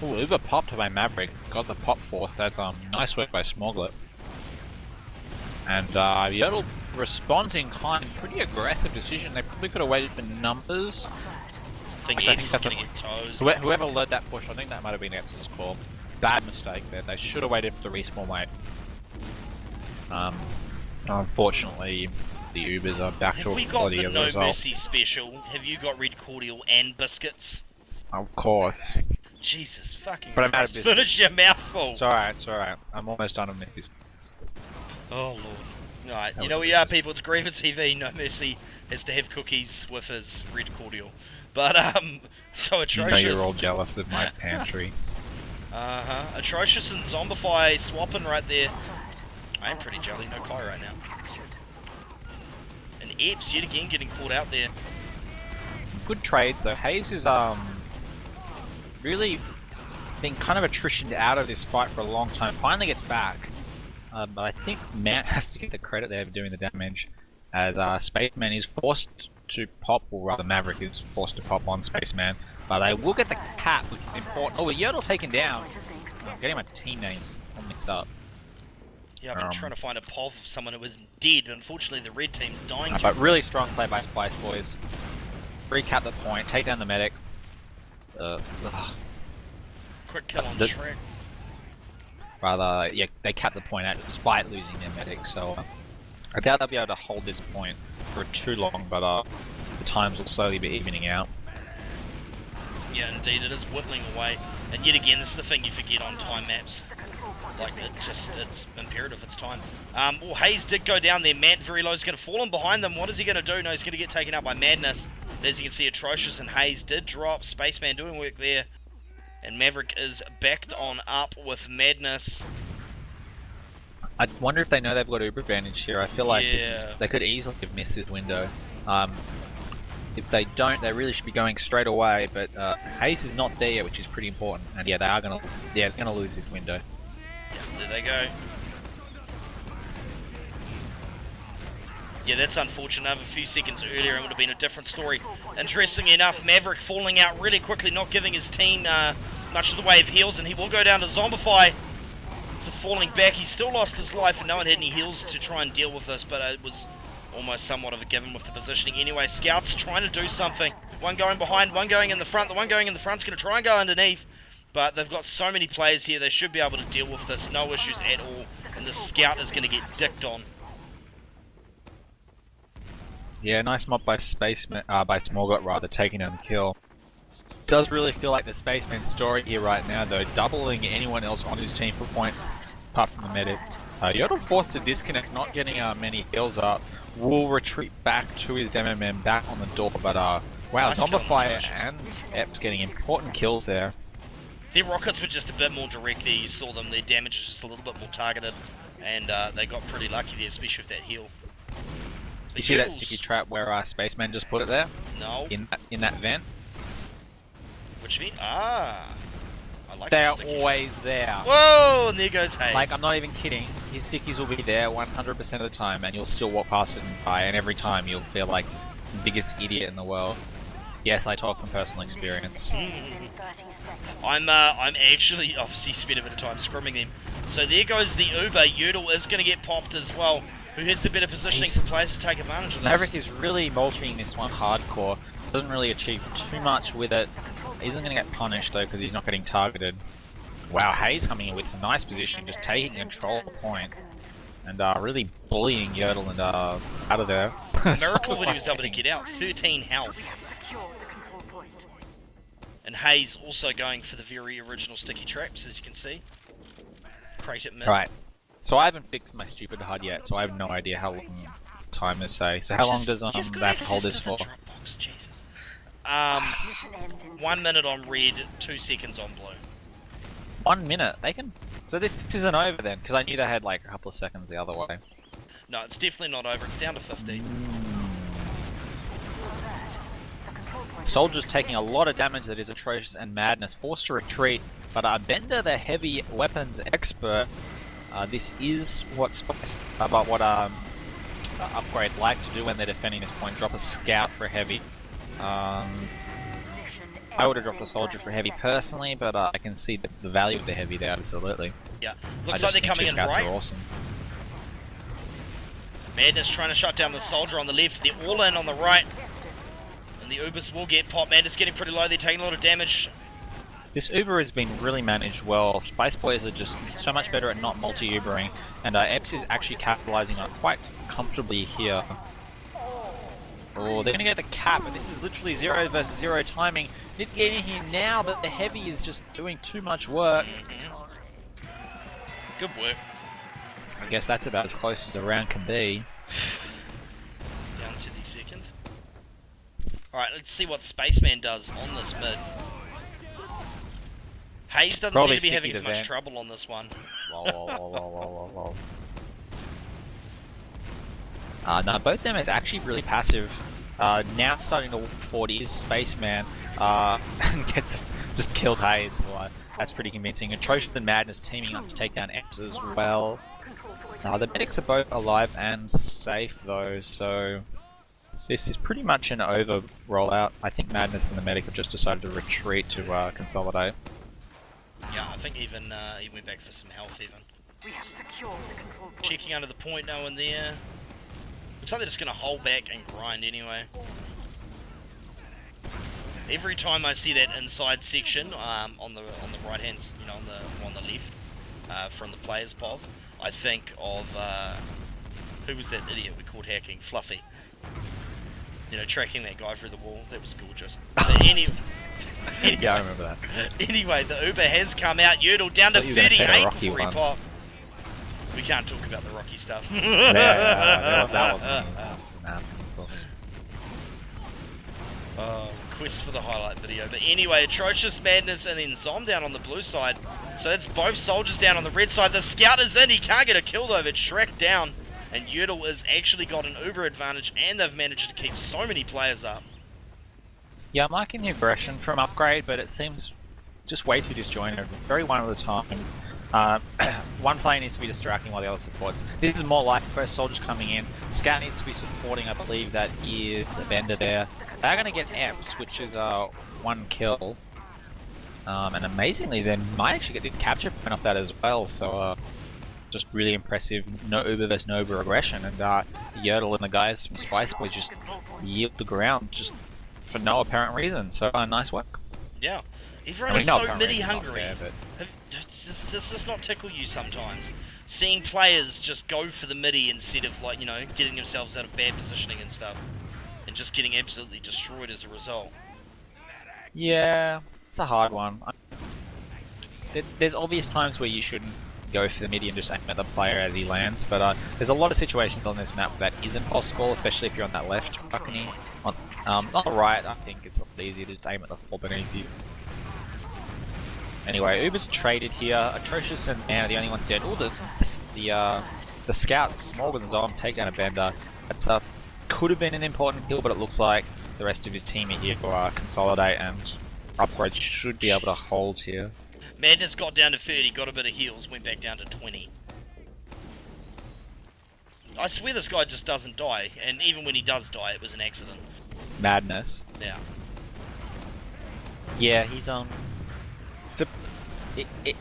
Oh, Uber popped by Maverick. Got the pop force. That's nice work by Smoglet. And Yodel responding kind, pretty aggressive decision. They probably could have waited for numbers. I think Epps is going to get toes. Whoever led that push, I think that might have been Epps' call. Bad mistake there. They should have waited for the respawn wait. Unfortunately, the Ubers are back to a quality Have we got the of No result. Mercy special? Have you got red cordial and biscuits? Of course. Jesus fucking But I'm out of Christ. biscuits. Finish your mouthful! It's alright, it's alright. I'm almost done with this. Oh lord. Right, you That know was we are delicious. people, it's GreaverTV, No Mercy has to have cookies with his red cordial. But so You atrocious. know you're all jealous of my pantry. Atrocious and Zombify swapping right there. I am pretty jelly, no Kai right now. And Epps yet again getting caught out there. Good trades though. Hayes is really been kind of attritioned out of this fight for a long time. Finally gets back. But I think Matt has to get the credit there for doing the damage, as Spaceman is forced to pop, or rather Maverick is forced to pop on Spaceman. But they will get the cap, which is important. Oh, Yodel taken down. I'm getting my team names all mixed up. Yeah, I've been trying to find a POV of someone who was dead. Unfortunately, the red team's dying. But really strong play by Spiceboiz. Recap the point, take down the medic. Quick kill on the track. Rather, yeah, they capped the point out despite losing their medic, so I doubt they'll be able to hold this point for too long, but the times will slowly be evening out. Yeah, indeed, it is whittling away. And yet again, this is the thing you forget on time maps. Like, it's imperative, it's time. Well, Hayes did go down there. Matt very low is going to fall in behind them. What is he going to do? No, he's going to get taken out by Madness. As you can see, Atrocious and Hayes did drop. Spaceman doing work there. And Maverick is backed on up with Madness. I wonder if they know they've got Uber advantage here. I feel like Yeah. they could easily have missed this window. If they don't, they really should be going straight away, but Hayes is not there yet, which is pretty important. And yeah, they're gonna lose this window. Yeah, there they go. Yeah, that's unfortunate. A few seconds earlier, it would have been a different story. Interestingly enough, Maverick falling out really quickly, not giving his team much of the way of heals, and he will go down to Zombify. So falling back, he still lost his life, and no one had any heals to try and deal with this, but it was almost somewhat of a given with the positioning. Anyway, Scouts trying to do something. One going behind, one going in the front. The one going in the front's going to try and go underneath, but they've got so many players here, they should be able to deal with this. No issues at all, and the Scout is going to get dicked on. Yeah, nice mob by by Smoglet rather, taking down the kill. Does really feel like the Spaceman's story here right now though, doubling anyone else on his team for points, apart from the medic. Yodel forced to disconnect, not getting many kills up, will retreat back to his demo man, back on the door, but wow, Nice kill on Zombify Josh. and Epps getting important kills there. Their rockets were just a bit more direct there, you saw them, their damage was just a little bit more targeted, and they got pretty lucky there, especially with that heal. The You see that Eagles- sticky trap where Spaceman just put it there? No. In that vent? Which vent? Ah. I like They're the sticky always there. trap. Whoa, and there goes Hayes. Like, I'm not even kidding. His stickies will be there 100% of the time, and you'll still walk past it and buy, and every time you'll feel like the biggest idiot in the world. Yes, I talk from personal experience. I'm actually obviously spent a bit of time scrimming them. So there goes the Uber. Yodel is going to get popped as well. Who has the better positioning for players to take advantage of this? Maverick is really mulching this one hardcore. Doesn't really achieve too much with it. Isn't going to get punished though because he's not getting targeted. Wow, Hayes coming in with a nice position, just taking control of the point. And really bullying Yodel and out of there. Miracle that he was able to get out. 13 health. And Hayes also going for the very original sticky traps, as you can see. Crate at mid. Right. So I haven't fixed my stupid HUD yet, so I have no idea how long timers say. So how long does they You've got have to hold access this to the for? Dropbox, Jesus. 1 minute on red, 2 seconds on blue. 1 minute. They can. So this isn't over then, because I knew they had like a couple of seconds the other way. No, it's definitely not over. It's down to 15. Soldier's taking a lot of damage that is atrocious and Madness, forced to retreat. But Bender, the heavy weapons expert, this is what Upgrade like to do when they're defending this point. Drop a scout for heavy. I would have dropped the soldier for heavy personally, but I can see the value of the heavy there, absolutely. Yeah, I looks just like they're think coming two in scouts right. are awesome. Madness trying to shut down the soldier on the left. They're all in on the right. And the Ubers will get popped. Madness getting pretty low. They're taking a lot of damage. This Uber has been really managed well. Spiceboiz are just so much better at not multi-Ubering, and Epps is actually capitalizing on it quite comfortably here. Oh, they're gonna get the cap, but this is literally 0 versus 0 timing. Need to get in here now, but the heavy is just doing too much work. Good work. I guess that's about as close as a round can be. Down to the second. Alright, let's see what Spaceman does on this mid. Hayes doesn't Probably seem to be having sticky as much to trouble on this one. No, both them is actually really passive. Now starting to walk forward is Spaceman, and just kills Hayes. Well, that's pretty convincing. Atrocious and Madness teaming up to take down Epps as well. The medics are both alive and safe though, so this is pretty much an over rollout. I think Madness and the medic have just decided to retreat to consolidate. Yeah, I think even he went back for some health even. We have secured the control point. Checking under the point, no one there. Looks like they're just gonna hold back and grind anyway. Every time I see that inside section on the right hand, you know, on the left from the players' pod, I think of who was that idiot we called hacking? Fluffy. You know, tracking that guy through the wall. That was gorgeous. But anyway, Yeah, I remember that. Anyway, the Uber has come out. Yurdle down to 38 before he popped. We can't talk about the Rocky stuff. That wasn't Quest for the highlight video. But anyway, Atrocious, Madness, and then Zom down on the blue side. So that's both soldiers down on the red side. The scout is in. He can't get a kill though, but Shrek down. And Yurdle has actually got an Uber advantage, and they've managed to keep so many players up. Yeah, I'm liking the aggression from Upgrade, but it seems just way too disjointed. Very one at a time. One player needs to be distracting while the other supports. This is more like both soldiers coming in. Scout needs to be supporting, I believe that is a vendor there. They're going to get Epps, which is one kill. And amazingly, they might actually get the capture point off that as well, so just really impressive. No Uber versus no Uber aggression, and Yurdle and the guys from Spiceboiz just yield the ground just for no apparent reason, so nice work. Yeah. Everyone is so midi hungry. Does this not tickle you sometimes? Seeing players just go for the midi instead of, like, you know, getting themselves out of bad positioning and stuff, and just getting absolutely destroyed as a result. Yeah, it's a hard one. There's obvious times where you shouldn't go for the midi and just aim at the player as he lands, but there's a lot of situations on this map that isn't possible, especially if you're on that left balcony. On the right, I think it's a lot easier to just aim at the floor beneath you. Anyway, Uber's traded here. Atrocious and Man are the only ones dead. Oh, the scouts, Smorgan and Zom, take down a bender. That's could have been an important kill, but it looks like the rest of his team are here to consolidate, and Upgrade should be able to hold here. Madness got down to 30, got a bit of heals, went back down to 20. I swear this guy just doesn't die, and even when he does die, it was an accident. Madness. Yeah. Yeah, he's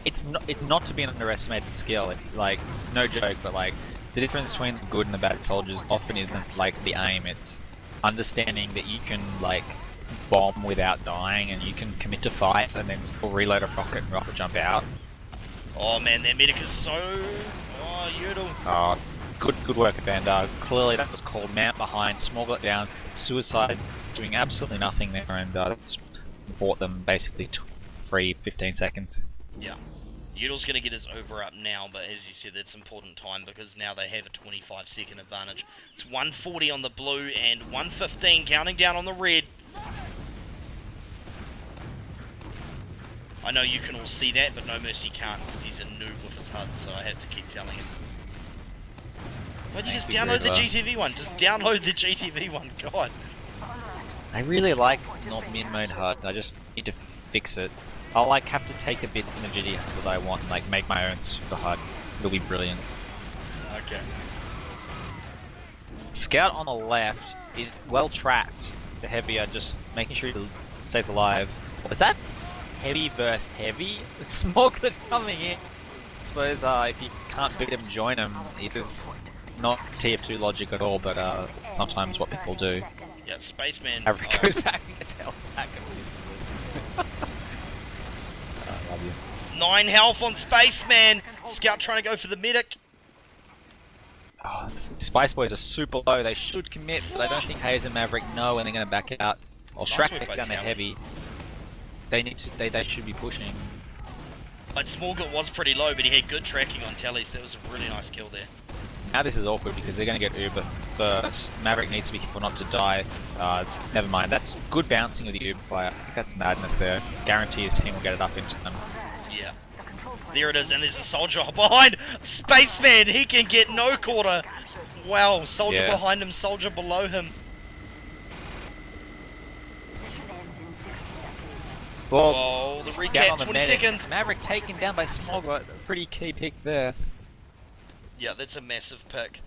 it's not to be an underestimated skill. It's like no joke, but like the difference between the good and the bad soldiers often isn't like the aim. It's understanding that you can like bomb without dying, and you can commit to fights and then still reload a rocket and rocket jump out. Oh man, that medic is so... Oh, Yurdle. Oh, good work, Bender. Clearly that was called. Mount behind, smuggle it down. Suicide's doing absolutely nothing there, and that's bought them basically free 15 seconds. Yeah. Yurdle's going to get his over up now, but as you said, that's important time because now they have a 25-second advantage. It's 140 on the blue and 115 counting down on the red. I know you can all see that, but No Mercy can't because he's a noob with his HUD, so I have to keep telling him. Why don't you just download the GTV one? Just download the GTV one, God. I really like not min-mode HUD, I just need to fix it. I'll like have to take a bit from the GTV that I want and like make my own super HUD. It'll be brilliant. Okay. Scout on the left is well tracked. The heavier, just making sure he stays alive. Was that heavy versus heavy? Smuggler coming in. I suppose if you can't beat him, join him. It is not TF2 logic at all, but sometimes what people do. Yeah, Spaceman. Maverick goes back and gets held back and misses it. I love you. 9 health on Spaceman. Scout trying to go for the medic. Oh, Spiceboiz are super low. They should commit, but I don't think Hayes and Maverick know when they're going to back out. Or Shrek move takes by down the Tally. heavy. They need to. They should be pushing. But Smallgut was pretty low, but he had good tracking on Tallies. That was a really nice kill there. Now this is awkward because they're going to get Uber first. Maverick needs to be careful not to die. Never mind. That's good bouncing of the Uber player. I think that's madness there. Guarantee his team will get it up into them. Yeah. There it is, and there's a soldier behind Spaceman. He can get no quarter. Wow, soldier Yeah. behind him, soldier below him. Well, Oh, the scout on recap, the 20 medic. seconds. Maverick taken down by Smogler. Pretty key pick there. Yeah, that's a massive pick.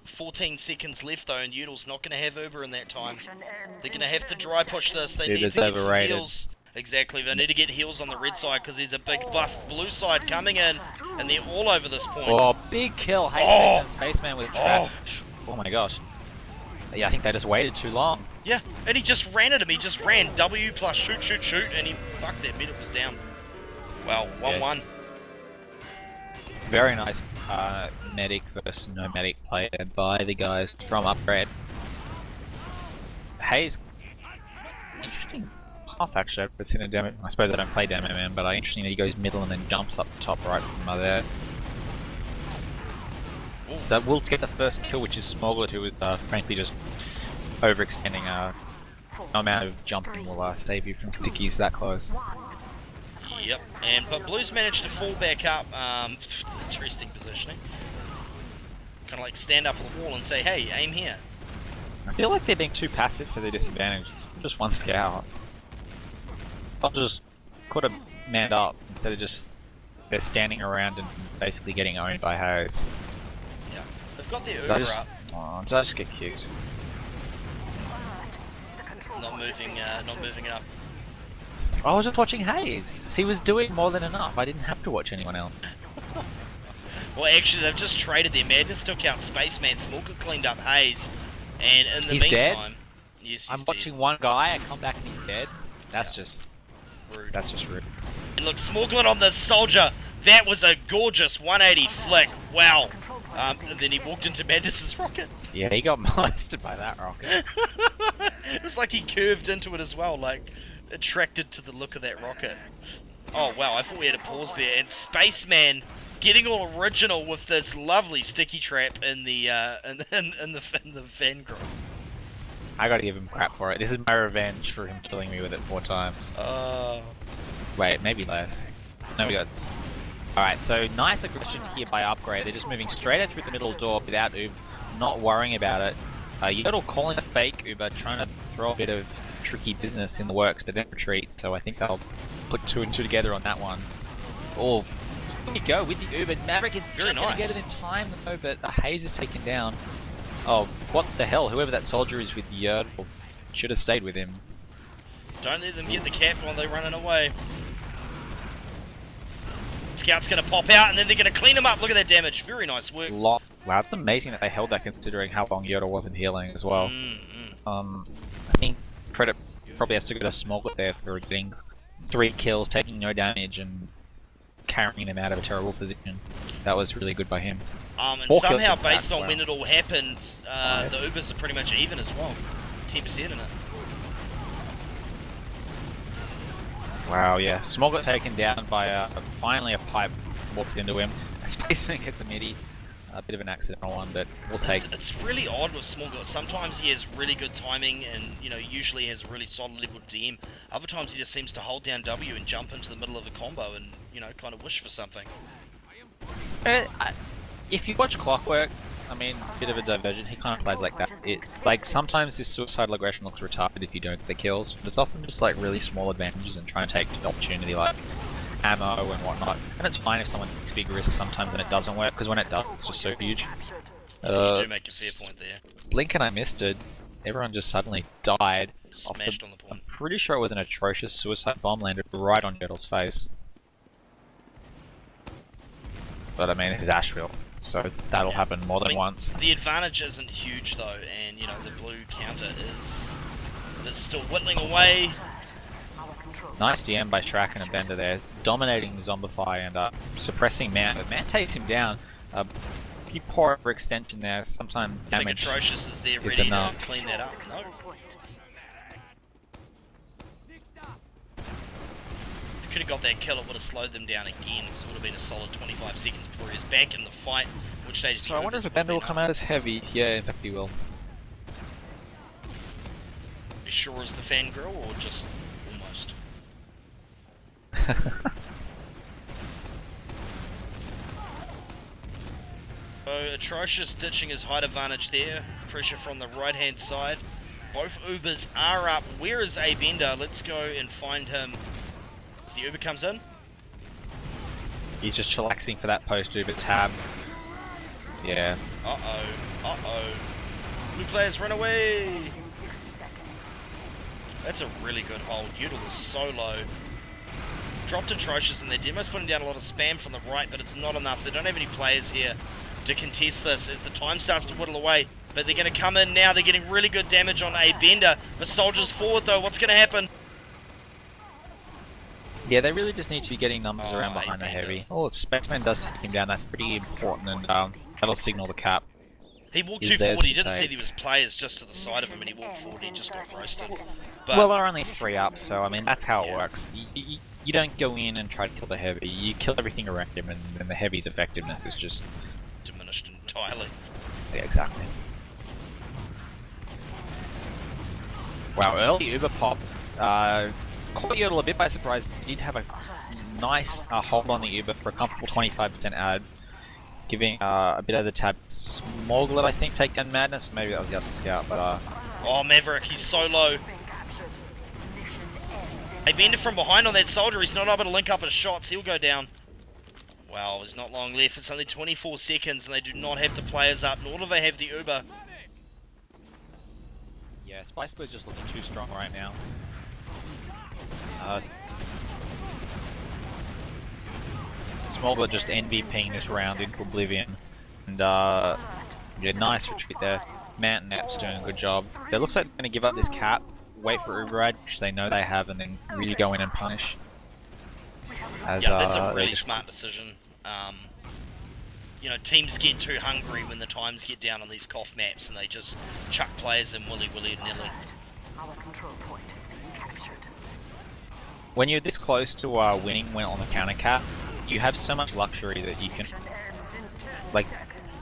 14 seconds left though, and Udel's not going to have Uber in that time. They're going to have to dry push this. They need Uber's to get overrated. some heals. Exactly, they need to get heals on the red side because there's a big buff blue side coming in, and they're all over this point. Oh, big kill. Hayes Oh. and Spaceman with a trap. Oh my gosh. Yeah, I think they just waited too long. Yeah, and he just ran at him. He just ran W plus shoot, shoot, shoot, and he fucked that medic was down. Wow, 1-1. Very nice medic versus no medic play by the guys from Upgrade. Hayes, interesting path actually. I've seen a demo. I suppose I don't play demo man, but interesting that he goes middle and then jumps up the top right from there. That will get the first kill, which is Smoglet, who is frankly just overextending. No amount of jumping will save you from stickies that close. Yep, but Blues managed to fall back up. Interesting positioning. Kind of like stand up on the wall and say, hey, aim here. I feel like they're being too passive for their disadvantage. It's just one scout. I'll just put a man up instead of just they're standing around and basically getting owned by Hayes. Yeah, they've got their Did I Uber just, up. oh, did I just get cute? Not moving enough. I was just watching Hayes. He was doing more than enough. I didn't have to watch anyone else. Well, actually, they've just traded their madness. Took out Spaceman. Smallgut cleaned up Hayes, and in the He's dead? meantime, yes, he's I'm dead. watching one guy. I come back and he's dead. That's just Rude. that's just rude. And look, Smallgut on the soldier. That was a gorgeous 180 flick. Wow. And then he walked into Madness's rocket. Yeah, he got molested by that rocket. It was like he curved into it as well, like attracted to the look of that rocket. Oh wow, I thought we had a pause there. And Spaceman getting all original with this lovely sticky trap in the in the fan group. I gotta give him crap for it. This is my revenge for him killing me with it 4 times. Wait, maybe less. No, we got. Alright, so nice aggression here by Upgrade. They're just moving straight out through the middle door without Uber, not worrying about it. Yodel calling a fake Uber, trying to throw a bit of tricky business in the works, but then retreat. So I think they'll put 2 and 2 together on that one. Oh, here we go with the Uber. Maverick is Very just going to nice. get it in time though, but Hayes is taken down. Oh, what the hell? Whoever that soldier is with the Yodel should have stayed with him. Don't let them get the cap while they're running away. Scout's going to pop out, and then they're going to clean him up. Look at that damage. Very nice work. Wow, it's amazing that they held that considering how long Yodel wasn't healing as well. I think credit probably has to go to Smoglet there for getting 3 kills, taking no damage, and carrying them out of a terrible position. That was really good by him. And 4 kills somehow, in based fact, on wow. when it all happened, the Ubers are pretty much even as well. 10% in it. Wow, yeah. Smoglet taken down by finally a pipe walks into him. Spaceman gets a midi. A bit of an accidental one, but we'll take. It's really odd with Smallgut. Sometimes he has really good timing and, usually has a really solid level DM. Other times he just seems to hold down W and jump into the middle of a combo and, kind of wish for something. If you watch Clockwork, I mean, bit of a divergent, he kind of plays like that. Like, sometimes this suicidal aggression looks retarded if you don't get the kills, but it's often just like really small advantages and trying to take the opportunity, like ammo and whatnot. And it's fine if someone takes big risks sometimes and it doesn't work, because when it does, it's just so huge. You do make a fair point there. Lincoln, I missed it. everyone just suddenly died. Smashed on the point. I'm pretty sure it was an atrocious suicide bomb landed right on Yertle's face. But I mean, this is Asheville, so that'll happen more than once. The advantage isn't huge though, and you know the blue counter is still whittling away. Nice DM by Shrek and Bender there, dominating Zombify and suppressing Man. But Man takes him down. If you pour over extension there, sometimes I think damage Atrocious is there is ready to enough. clean that up. No. If you could have got that kill, it would have slowed them down again, because it would have been a solid 25 seconds before he was back in the fight, which stage So I wonder if a Bender will come out as heavy. Yeah, in fact he will. As sure as the fangirl, or just almost? So Atrocious ditching his height advantage there. Pressure from the right hand side. Both Ubers are up. Where is A Bender? Let's go and find him. As the Uber comes in. He's just chillaxing for that post Uber tab. Yeah. Blue players run away. That's a really good hold. Udall is so low. Dropped Atrocious in their demo's putting down a lot of spam from the right, but it's not enough. They don't have any players here to contest this as the time starts to whittle away. But they're going to come in now. They're getting really good damage on A Bender. The soldiers forward though. What's going to happen? Yeah, they really just need to be getting numbers around behind the heavy. Oh, Spaceman does take him down. That's pretty important, and that'll signal the cap. He walked Is too theirs forward. He to didn't see take. there was players just to the side of him, and he walked forward. He just got roasted. But Well, they're only 3 up, so I mean that's how it Yeah. works. You don't go in and try to kill the heavy. You kill everything around him, and then the heavy's effectiveness is just diminished entirely. yeah, exactly. Wow, early Uber pop caught Yodel a bit by surprise. But he did have a nice hold on the Uber for a comfortable 25% ad, giving a bit of the tab Smoglet, I think, take down Madness. Maybe that was the other scout, but Oh, Maverick, he's so low. They bend from behind on that soldier. He's not able to link up his shots. He'll go down. Wow, there's not long left. It's only 24 seconds, and they do not have the players up, nor do they have the Uber. yeah, Spiceboiz just looking too strong right now. Smogler just MVPing this round into oblivion, and yeah, nice retreat there. Mountain Nap's doing a good job. It looks like they're going to give up this cap, wait for Uber Ride, which they know they have, and then really go in and punish. As, Yeah, that's a they really just- smart decision. You know, teams get too hungry when the times get down on these cough maps, and they just chuck players in willy-nilly. Our control point has been captured. When you're this close to winning when on the counter cap, you have so much luxury that you can, like,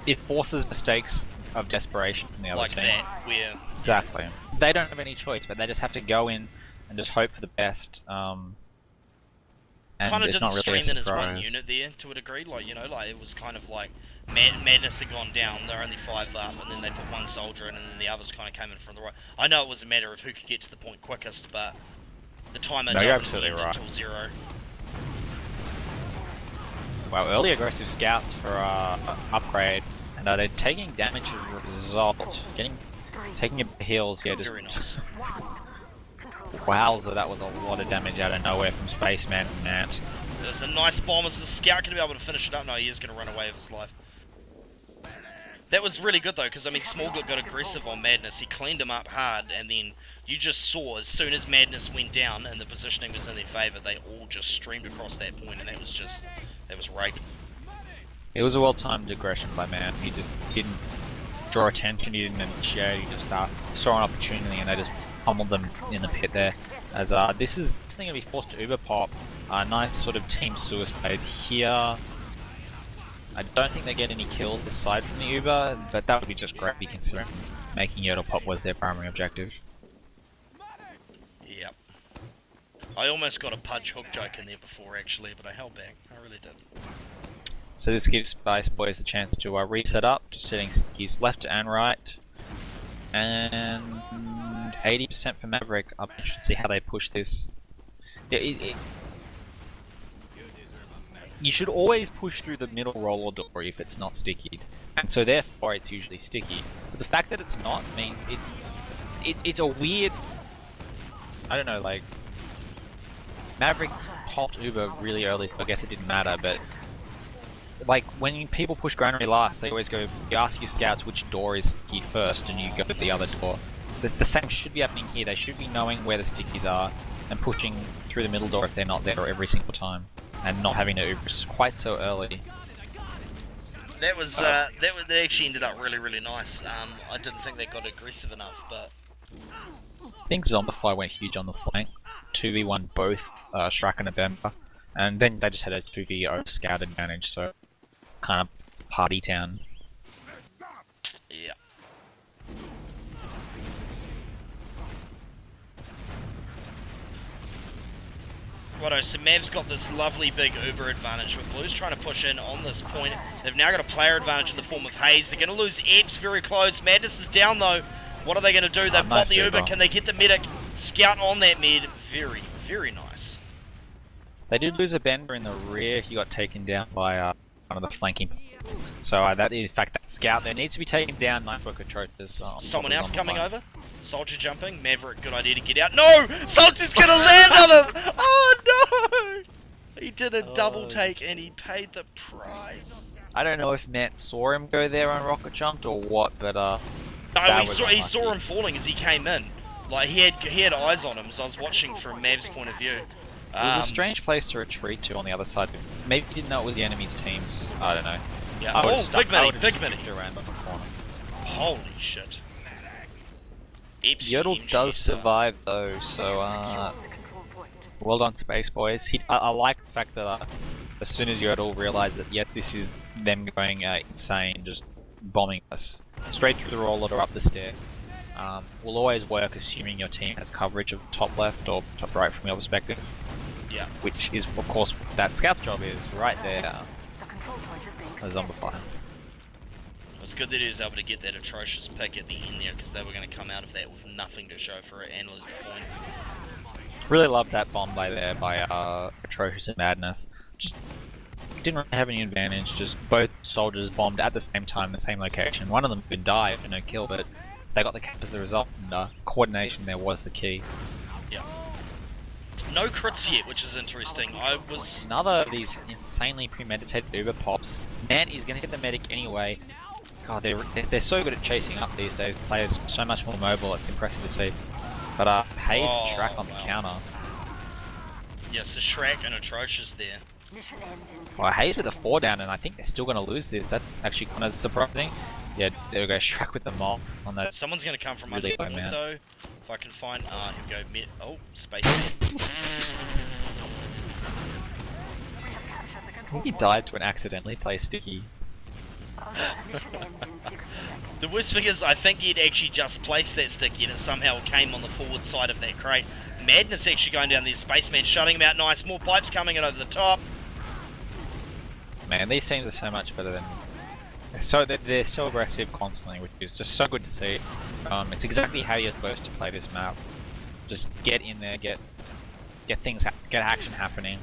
it forces mistakes of desperation from the other Like team. that, where Exactly. They don't have any choice, but they just have to go in and just hope for the best. And kind of it's didn't not really a stream in as one surprise. unit there, to a degree. Like, you know, like it was kind of like Madness had gone down, they're only 5 up, and then they put one soldier in, and then the others kind of came in from the right. I know it was a matter of who could get to the point quickest, but the timer No, you're doesn't absolutely end right. until 0. Wow, early aggressive scouts for upgrade, and they're taking damage as a result. Taking a heals here, just Very nice. wowza, that was a lot of damage out of nowhere from Spaceman and Matt. There's a nice bomb. Is the scout going to be able to finish it up? No, he is going to run away with his life. That was really good though, because I mean, Smallgut got aggressive on Madness. He cleaned him up hard, and then you just saw as soon as Madness went down and the positioning was in their favour, they all just streamed across that point, and that was rape. It was a well-timed aggression by Man. He just didn't draw attention, he didn't initiate, he just saw an opportunity and they just pummeled them in the pit there. As this is definitely going to be forced to Uber pop. Nice sort of team suicide here. I don't think they get any kills aside from the Uber, but that would be just great considering making Yodel pop was their primary objective. Yep. I almost got a Pudge hook joke in there before actually, but I held back. I really did. So this gives Spiceboiz a chance to reset up, just setting his left and right. And 80% for Maverick. I'm interested to see how they push this. Yeah, you should always push through the middle roller door if it's not sticky. And so therefore it's usually sticky. But the fact that it's not means it's a weird. I don't know, like Maverick popped Uber really early. I guess it didn't matter, but like when people push granary last, they always go. You ask your scouts which door is sticky first, and you go to the other door. The same should be happening here. They should be knowing where the stickies are and pushing through the middle door if they're not there every single time, and not having to Uber quite so early. That was that actually ended up really nice. I didn't think they got aggressive enough, but I think Zombify went huge on the flank. 2v1 both Shrek and Abemba, and then they just had a 2v0 scout advantage, so kind of party town. yeah. Righto, so Mav's got this lovely big Uber advantage with Blues trying to push in on this point. They've now got a player advantage in the form of Hayes. They're going to lose Epps very close. Madness is down though. What are they going to do? They've got nice the Uber. Uber. Can they get the medic? Scout on that mid. Very nice. They did lose a bender in the rear. He got taken down by one of the flanking. So that is, in fact, that scout there needs to be taken down. Nice work, Atrocious. Someone else coming over? Soldier jumping. Maverick, good idea to get out. No! Soldier's going to land on him! Oh no! He did a double take and he paid the price. I don't know if Matt saw him go there on rocket jumped or what, but No, he saw him falling as he came in. Like he had eyes on him, so I was watching from Mav's point of view. It was a strange place to retreat to on the other side. Maybe he didn't know it was the enemy's teams. I don't know. Yeah. Oh, big mini. Around the corner. Holy shit. Yodel does survive though, so well done, Spiceboiz. I like the fact that as soon as Yodel realized that yes, this is them going insane, just bombing us straight through the roller or up the stairs. Will always work assuming your team has coverage of the top left or top right from your perspective. Yeah. Which is, of course, what that scout's job is, right there. A Zombify. It was good that he was able to get that atrocious pick at the end there, because they were going to come out of that with nothing to show for it and lose the point. Really loved that bomb play there by Atrocious and Madness. Just didn't really have any advantage, just both soldiers bombed at the same time, the same location. One of them could die for no kill, but they got the cap as a result, and coordination there was the key. Yeah. No crits yet, which is interesting. Another of these insanely premeditated Uber pops. Man is going to get the medic anyway. God, they're so good at chasing up these days. Players so much more mobile, it's impressive to see. But Hayes and Shrek on the counter. Yeah, so Shrek and Atrocious there. Well, Hayes with a 4 down, and I think they're still going to lose this. That's actually kind of surprising. Yeah, there we go, Shrek with the mob on that. Someone's going to come from really under the low, though. If I can find, here we go, mid. Oh, space. I think he died to an accidentally placed sticky. The worst thing is, I think he'd actually just placed that sticky and it somehow came on the forward side of that crate. Madness actually going down there, Spaceman shutting him out nice, more pipes coming in over the top. Man, these teams are so much better than... They're so aggressive constantly, which is just so good to see. It's exactly how you're supposed to play this map. Just get in there, get action happening.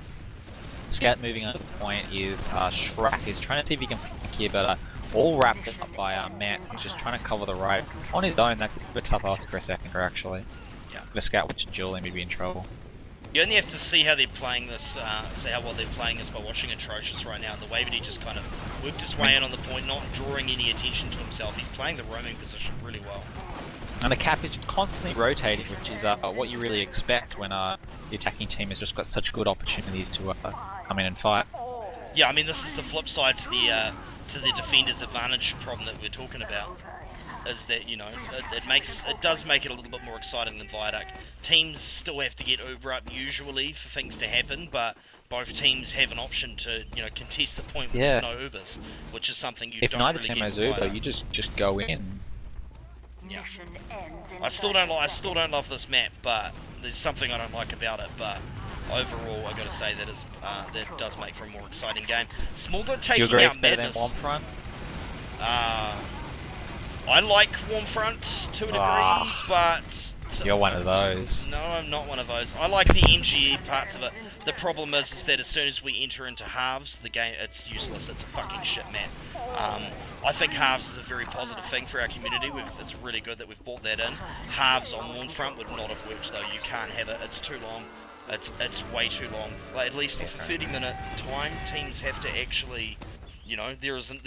Scout moving on to the point is Shrek is trying to see if he can flank here, but all wrapped up by Matt, who's just trying to cover the right. On his own, that's a bit tough ask for a second, actually. Yeah. If a scout which duel him, he'd be in trouble. You only have to see how they're playing this, see how well they're playing this by watching Atrocious right now. And the way that he just kind of worked his way in on the point, not drawing any attention to himself. He's playing the roaming position really well. And the cap is just constantly rotating, which is what you really expect when the attacking team has just got such good opportunities to come in and fight. Yeah, I mean, this is the flip side to the defender's advantage problem that we're talking about. Is that, you know, it does make it a little bit more exciting than Viaduct. Teams still have to get Uber up usually for things to happen, but both teams have an option to, you know, contest the point where there's no Ubers, which is something you if don't neither really team get has in Uber, Viaduct. you just go in. Yeah. I still don't love this map, but there's something I don't like about it. But overall, I got to say that does make for a more exciting game. Smallbit taking Do you agree out it's better Madness. than Warmfront? I like Warmfront to a degree, but You're one of those. no, I'm not one of those. I like the MGE parts of it. The problem is that as soon as we enter into halves, the game, it's useless. It's a fucking shit map. I think halves is a very positive thing for our community. It's really good that we've brought that in. Halves on Warnfront would not have worked though. You can't have it. It's too long. It's way too long. Like, at least for 30-minute time, teams have to actually, you know, there's an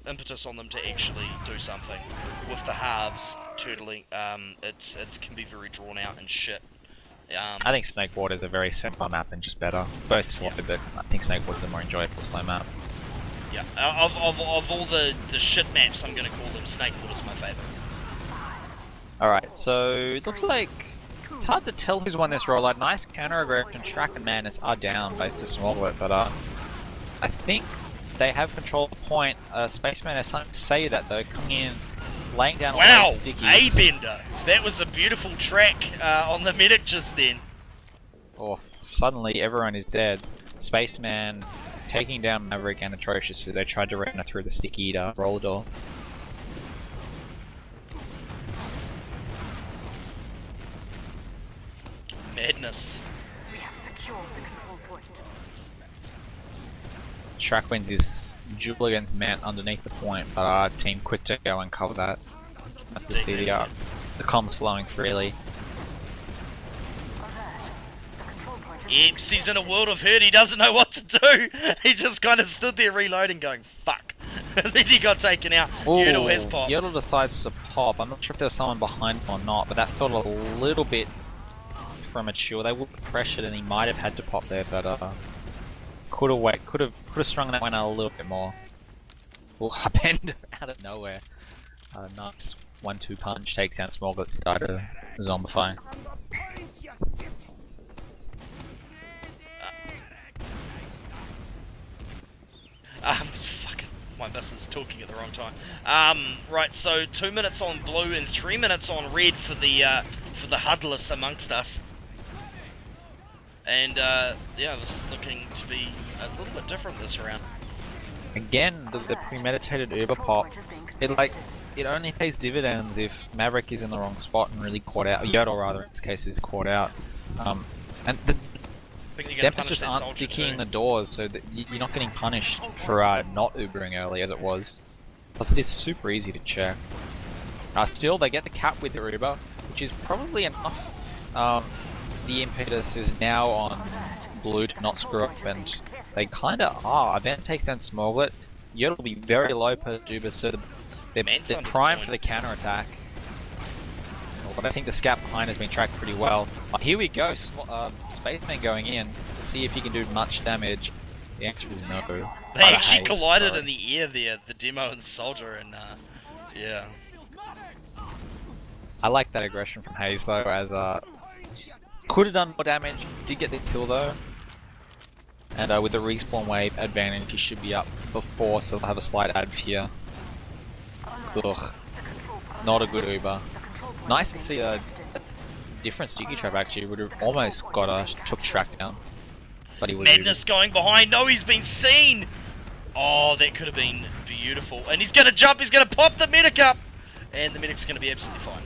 impetus on them to actually do something. With the halves, turtling, it can be very drawn out and shit. I think Snakewater is a very simple map and just better. Both slow, but I think Snakewater is the more enjoyable slow map. Yeah, of all the shit maps, I'm gonna call them, Snakewater's my favourite. Alright, so it looks like it's hard to tell who's won this rollout. Nice counter aggression, Track and Madness are down both to Smallwood, but I think they have control of the point. Spaceman has something to say that though, coming in, laying down all wow, the stickies. A-bender! That was a beautiful track on the medic just then. Oh, suddenly everyone is dead. Spaceman taking down Maverick and Atrocious, so they tried to run her through the sticky roller door. Madness. We have secured the control point. Track wins his duel against Matt underneath the point, but our team quit to go and cover that. That's to see the comms flowing freely. Eps, he's in a world of hurt, he doesn't know what to do. He just kind of stood there reloading going, fuck. And then he got taken out. Yodel has popped. Yodel decides to pop. I'm not sure if there was someone behind him or not, but that felt a little bit premature. They would have pressured and he might have had to pop there, but could have strung that one out a little bit more. Well, upend out of nowhere. Nice 1-2 punch, takes down Smallwood to die to Zombify. Fucking, my missus talking at the wrong time. Right, so 2 minutes on blue and 3 minutes on red for the huddlers amongst us. And yeah, this is looking to be a little bit different this round. Again, the premeditated Uber pop, it only pays dividends if Maverick is in the wrong spot and really caught out. Yodel rather, in this case, is caught out. And the Dempers just aren't sticking the doors, so that you're not getting punished for not Ubering early as it was. Plus, it is super easy to check. Still, they get the cap with the Uber, which is probably enough. The impetus is now on blue to not screw up, and they kind of are. Event takes down Smallwood. Yodel will be very low per Uber, so they're primed for the counter attack. But I think the scout behind has been tracked pretty well. Here we go, Spaceman going in. Let's see if he can do much damage. The answer is no. They actually collided in the air there, the demo and the soldier, and yeah. I like that aggression from Hayes though, as could have done more damage, did get the kill though. And with the respawn wave advantage, he should be up before, so they'll have a slight adv here. Ugh. Not a good Uber. Nice to see a different sticky trap actually. Would have almost got took track down, but he would. Madness going behind. No, he's been seen. Oh, that could have been beautiful. And he's gonna jump. He's gonna pop the medic up, and the medic's gonna be absolutely fine.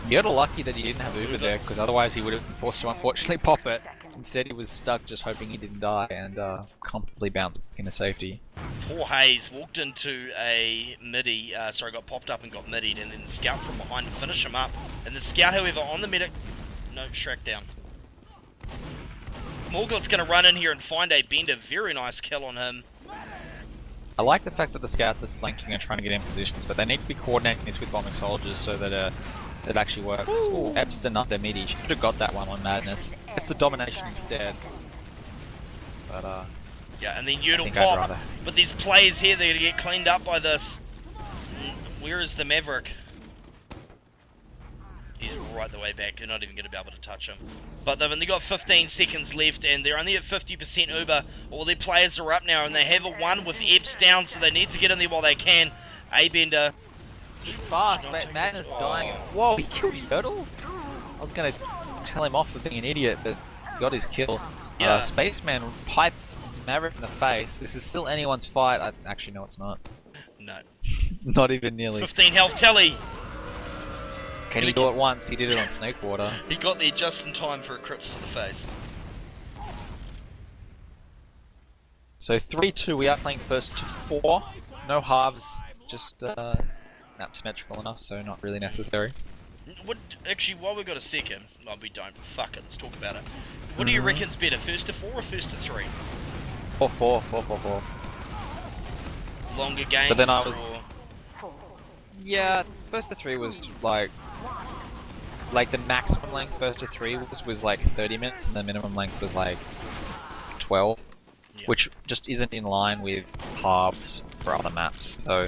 Yodel lucky that he didn't have Uber there, because otherwise he would have been forced to unfortunately pop it. Instead, he was stuck, just hoping he didn't die, and comfortably bounced back into safety. Poor Hayes walked into a midi, got popped up and got midied, and then the scout from behind to finish him up. And the scout, however, on the medic, no, Shrek down. Morgul's going to run in here and find a bender. Very nice kill on him. I like the fact that the scouts are flanking and trying to get in positions, but they need to be coordinating this with bombing soldiers so that it actually works. Ooh, Epstein up their midi. Should have got that one on Madness. It's the domination instead. But yeah, and then Yodel pop. But these players here, they're gonna get cleaned up by this. Where is the Maverick? He's right the way back. They're not even gonna be able to touch him. But they've only got 15 seconds left, and they're only at 50% Uber. All their players are up now, and they have a 1 with Epps down, so they need to get in there while they can. A-bender. Fast, but Madness dying. Whoa, he killed Yodel? I was gonna tell him off for being an idiot, but got his kill. Yeah. Spaceman pipes Maverick in the face. This is still anyone's fight. Actually, no, it's not. No. Not even nearly. 15 health tally. Can he do it once? He did it on Snakewater. He got there just in time for a crits to the face. So 3-2, we are playing first to 4. No halves, just not symmetrical enough, so not really necessary. Actually, while we've got a second, well, we don't, but fuck it, let's talk about it. What do you reckon's better, first to 4 or first to 3? 4-4. Longer games, But then I was... or... Yeah, first to 3 was like the maximum length first to 3 was like 30 minutes, and the minimum length was like 12, which just isn't in line with halves for other maps. So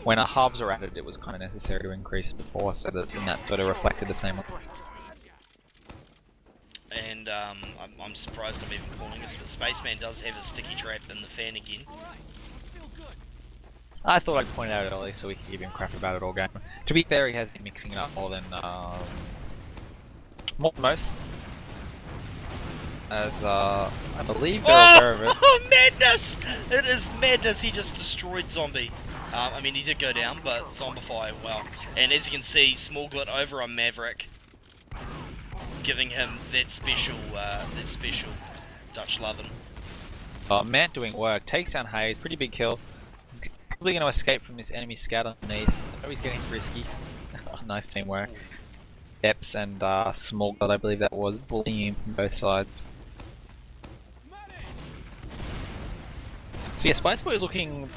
when a halves are added, it was kind of necessary to increase it to 4, so that then that sort of reflected the same. And I'm surprised I'm even calling this, but Spaceman does have a sticky trap in the fan again. I thought I'd point it out early so we could give him crap about it all game. To be fair, he has been mixing it up more than most. As I believe they're aware of it. Oh, madness! It is madness. He just destroyed Zombie. I mean, he did go down, but Zombify, well. And as you can see, Smallglit over on Maverick, giving him that special Dutch lovin'. Mant doing work, takes down Hayes, pretty big kill. He's probably going to escape from this enemy scout underneath. I know he's getting frisky. Nice teamwork. Epps and Smallglit, I believe that was, bullying him from both sides. So yeah, Spiceboiz is looking,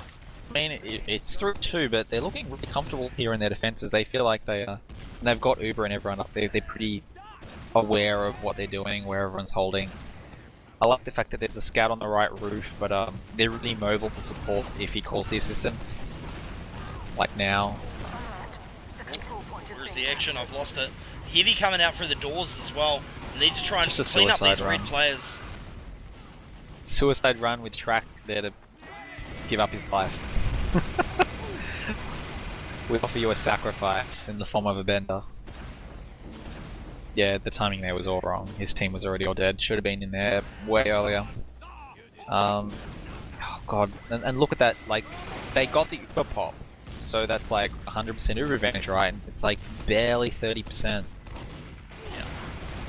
I mean, it's 3-2, but they're looking really comfortable here in their defenses. They feel like they've got Uber and everyone up there. They're pretty aware of what they're doing, where everyone's holding. I like the fact that there's a scout on the right roof, but they're really mobile to support if he calls the assistance. Like now. Where's the action? I've lost it. Heavy coming out through the doors as well. They need to try and clean up these red players. Suicide run with Track there to give up his life. We offer you a sacrifice in the form of a bender. Yeah, the timing there was all wrong. His team was already all dead. Should have been in there way earlier. Oh god, and look at that, like, they got the Uber pop. So that's like 100% Uber advantage, right? It's like barely 30%. Yeah.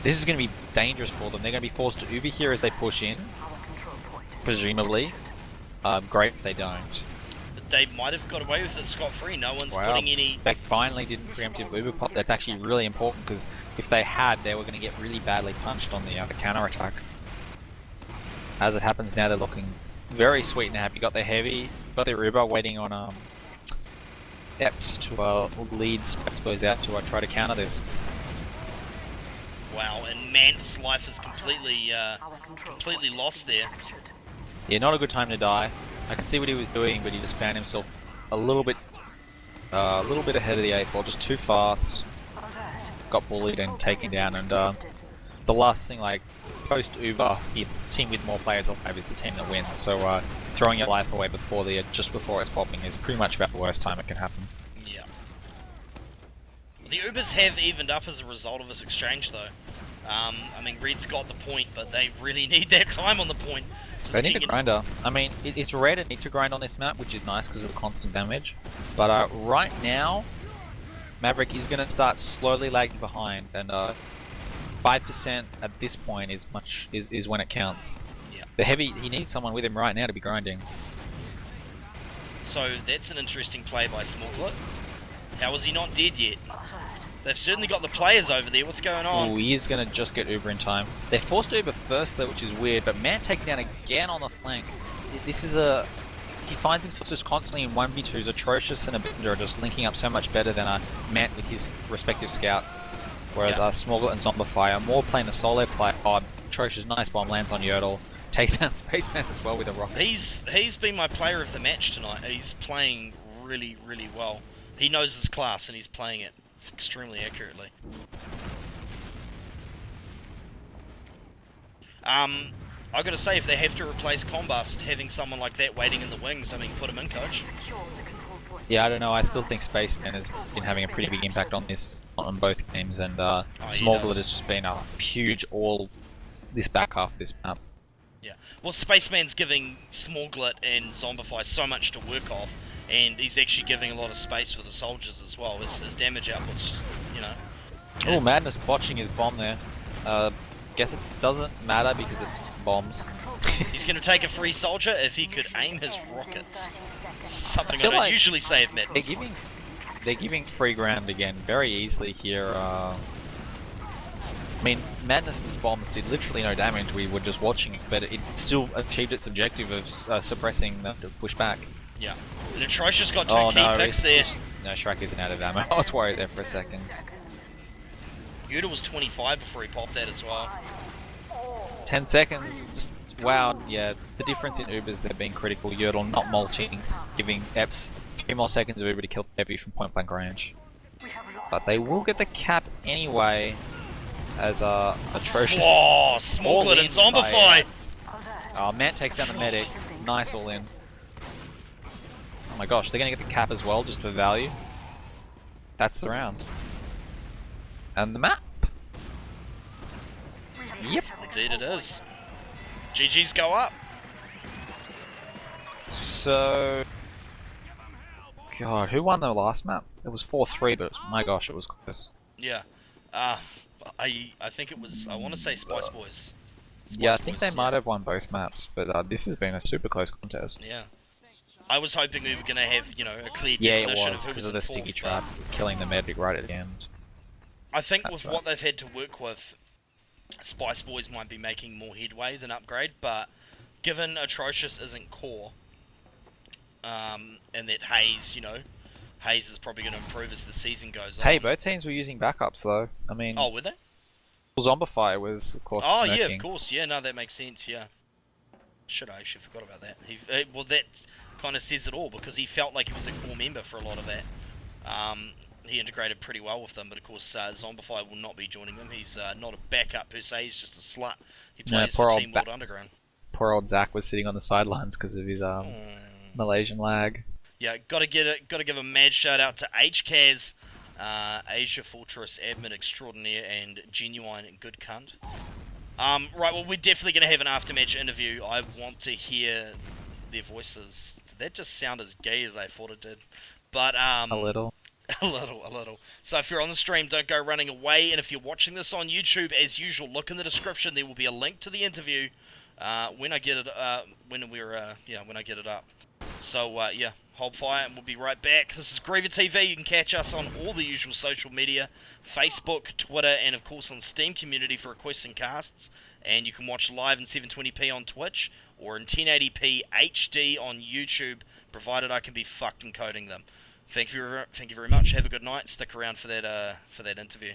This is going to be dangerous for them. They're going to be forced to Uber here as they push in. Presumably. Great if they don't. But they might have got away with it scot-free. No one's putting any... They finally didn't preemptive Uber pop. That's actually really important, because if they had, they were going to get really badly punched on the counter-attack. As it happens now, they're looking very sweet and happy. Got their heavy, got their Uber waiting on Epps to lead Spiceboiz out to try to counter this. Wow, and Mant's life is completely lost there. Yeah, not a good time to die. I can see what he was doing, but he just found himself a little bit ahead of the 8 ball, just too fast. Got bullied and taken down, and the last thing, like, post Uber, the team with more players alive is the team that wins. So throwing your life away just before it's popping is pretty much about the worst time it can happen. Yeah. The Ubers have evened up as a result of this exchange, though. I mean, Red's got the point, but they really need that time on the point. So they need a grinder. I mean, it's rare to need to grind on this map, which is nice because of the constant damage. But right now, Maverick is going to start slowly lagging behind, and 5% at this point is when it counts. Yeah. The heavy, he needs someone with him right now to be grinding. So that's an interesting play by Smallglit. How is he not dead yet? They've certainly got the players over there. What's going on? Oh, he is going to just get Uber in time. They're forced to Uber first though, which is weird, but Mant taken down again on the flank. This is he finds himself just constantly in 1v2s. Atrocious and Abender are just linking up so much better than Mant with his respective scouts. Whereas Smallglit and Zombify are more playing a solo play. Oh, Atrocious, nice bomb lands on Yodel. Takes down Spaceman as well with a rocket. He's been my player of the match tonight. He's playing really, really well. He knows his class and he's playing it extremely accurately. I gotta say, if they have to replace Combust, having someone like that waiting in the wings, I mean, put him in, coach. Yeah, I don't know. I still think Spaceman has been having a pretty big impact on both games, and Smallglit has just been a huge this back half of this map. Yeah, well, Spaceman's giving Smallglit and Zombify so much to work off, and he's actually giving a lot of space for the soldiers as well. His damage output's just, you know... Oh, Madness botching his bomb there. Guess it doesn't matter because it's bombs. He's going to take a free soldier if he could aim his rockets. Something I feel don't like usually say of They're Madness. giving free ground again very easily here. I mean, Madness's bombs did literally no damage. We were just watching it, but it still achieved its objective of suppressing them to push back. Yeah. And Atrocious got two Oh key no, picks there. no, Shrek isn't out of ammo. I was worried there for a second. Yuta was 25 before he popped that as well. 10 seconds, just wow, yeah. The difference in Ubers, they're being critical. Yertle not mulching, giving Eps 3 more seconds of Uber to kill Heavy from point blank range. But they will get the cap anyway, as Atrocious. Oh, Smoglet and Zombify! Oh, Matt takes down the medic. Nice all in. Oh my gosh, they're gonna get the cap as well, just for value. That's the round. And the map. Yep. Indeed it is. GG's go up. So, God, who won the last map? It was 4-3, but my gosh, it was close. Yeah. I think it was, I want to say Spiceboiz. Yeah, I think they might have won both maps, but this has been a super close contest. Yeah. I was hoping we were going to have, you know, a clear Yeah, definition it was of who because was of in the sticky fourth, trap, killing the medic right at the end. I think That's with what they've had to work with, Spiceboiz might be making more headway than Upgrade, but given Atrocious isn't core, and that Hayes, you know, Hayes is probably going to improve as the season goes on. Hey, both teams were using backups though. I mean, Oh, were they? Zombify was, of course, Oh, yeah, nerking. of course. Yeah, no, that makes sense, yeah. Shit, I actually forgot about that. Well, that kind of says it all, because he felt like he was a core member for a lot of that. He integrated pretty well with them, but of course, Zombify will not be joining them. He's not a backup per se, he's just a slut. He No, plays poor for old Team World Underground. Poor old Zach was sitting on the sidelines because of his Malaysian lag. Yeah, gotta give a mad shout out to HKaz, Asia Fortress admin extraordinaire and genuine good cunt. Right, well, we're definitely gonna have an aftermatch interview. I want to hear their voices. Did that just sound as gay as I thought it did? But A little. a little. So if you're on the stream, don't go running away. And if you're watching this on YouTube, as usual, look in the description. There will be a link to the interview when I get it. When I get it up. So yeah, hold fire, and we'll be right back. This is GreaverTV. You can catch us on all the usual social media: Facebook, Twitter, and of course on Steam Community for requests and casts. And you can watch live in 720p on Twitch or in 1080p HD on YouTube, provided I can be fucked encoding them. Thank you very much. Have a good night. Stick around for that interview.